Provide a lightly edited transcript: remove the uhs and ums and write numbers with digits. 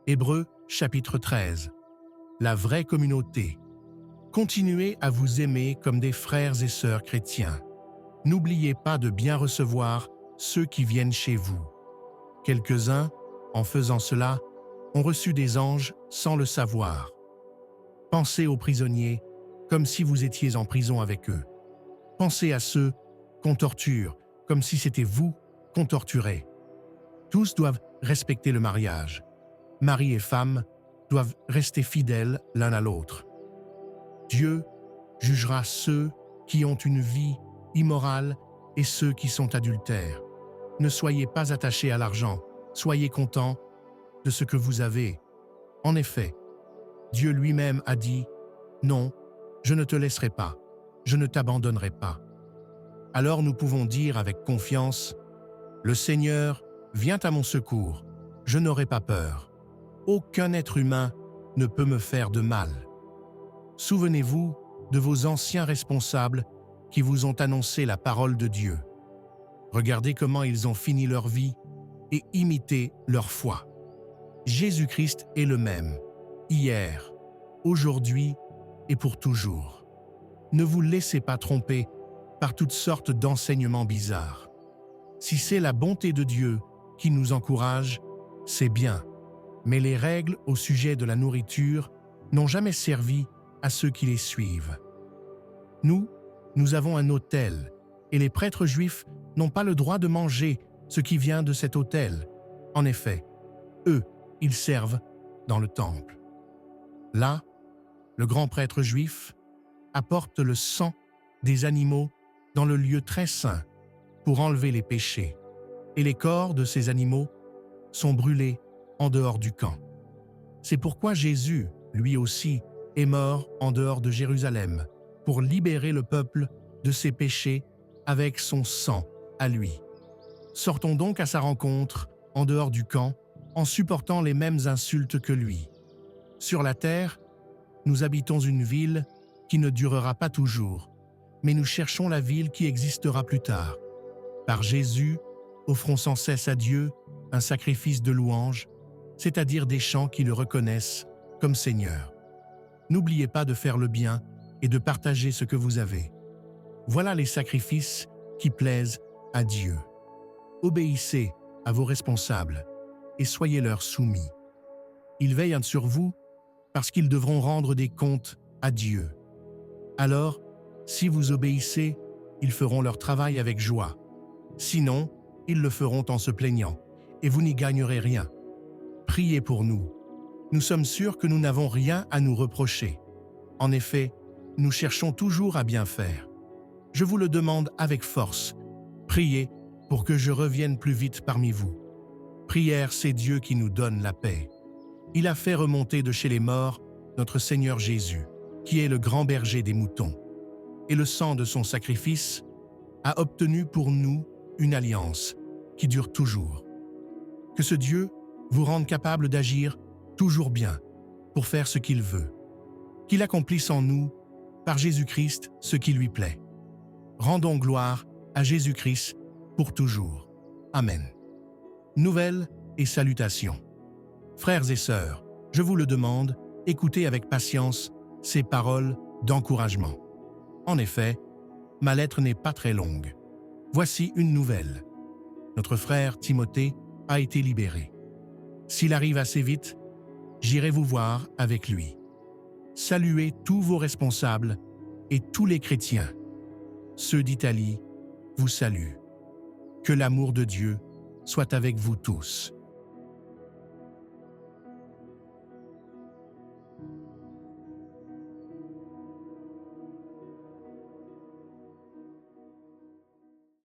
Hébreux chapitre 13. La vraie communauté. Continuez à vous aimer comme des frères et sœurs chrétiens. N'oubliez pas de bien recevoir ceux qui viennent chez vous. Quelques-uns, en faisant cela, ont reçu des anges sans le savoir. Pensez aux prisonniers comme si vous étiez en prison avec eux. Pensez à ceux qu'on torture comme si c'était vous qu'on torturait. Tous doivent respecter le mariage. Mari et femme doivent rester fidèles l'un à l'autre. Dieu jugera ceux qui ont une vie immorale et ceux qui sont adultères. Ne soyez pas attachés à l'argent, soyez contents de ce que vous avez. En effet, Dieu lui-même a dit « Non, je ne te laisserai pas, je ne t'abandonnerai pas ». Alors nous pouvons dire avec confiance « Le Seigneur vient à mon secours, je n'aurai pas peur. Aucun être humain ne peut me faire de mal. » Souvenez-vous de vos anciens responsables qui vous ont annoncé la parole de Dieu. Regardez comment ils ont fini leur vie et imitez leur foi. Jésus-Christ est le même, hier, aujourd'hui et pour toujours. Ne vous laissez pas tromper par toutes sortes d'enseignements bizarres. Si c'est la bonté de Dieu qui nous encourage, c'est bien, mais les règles au sujet de la nourriture n'ont jamais servi à ceux qui les suivent. Nous avons un autel, et les prêtres juifs n'ont pas le droit de manger ce qui vient de cet autel. En effet, eux, ils servent dans le temple. Là, le grand prêtre juif apporte le sang des animaux dans le lieu très saint pour enlever les péchés, et les corps de ces animaux sont brûlés en dehors du camp. C'est pourquoi Jésus, lui aussi, est mort en dehors de Jérusalem pour libérer le peuple de ses péchés avec son sang à lui. Sortons donc à sa rencontre en dehors du camp en supportant les mêmes insultes que lui. Sur la terre, nous habitons une ville qui ne durera pas toujours, mais nous cherchons la ville qui existera plus tard. Par Jésus, offrons sans cesse à Dieu un sacrifice de louange, c'est-à-dire des chants qui le reconnaissent comme Seigneur. N'oubliez pas de faire le bien et de partager ce que vous avez. Voilà les sacrifices qui plaisent à Dieu. Obéissez à vos responsables et soyez-leur soumis. Ils veillent sur vous parce qu'ils devront rendre des comptes à Dieu. Alors, si vous obéissez, ils feront leur travail avec joie. Sinon, ils le feront en se plaignant, et vous n'y gagnerez rien. Priez pour nous. Nous sommes sûrs que nous n'avons rien à nous reprocher. En effet, nous cherchons toujours à bien faire. Je vous le demande avec force. Priez pour que je revienne plus vite parmi vous. Prière, c'est Dieu qui nous donne la paix. Il a fait remonter de chez les morts notre Seigneur Jésus, qui est le grand berger des moutons. Et le sang de son sacrifice a obtenu pour nous une alliance qui dure toujours. Que ce Dieu vous rende capable d'agir toujours bien pour faire ce qu'il veut. Qu'il accomplisse en nous, par Jésus-Christ, ce qui lui plaît. Rendons gloire à Jésus-Christ pour toujours. Amen. Nouvelles et salutations. Frères et sœurs, je vous le demande, écoutez avec patience ces paroles d'encouragement. En effet, ma lettre n'est pas très longue. Voici une nouvelle. Notre frère Timothée a été libéré. S'il arrive assez vite, j'irai vous voir avec lui. Saluez tous vos responsables et tous les chrétiens. Ceux d'Italie vous saluent. Que l'amour de Dieu soit avec vous tous.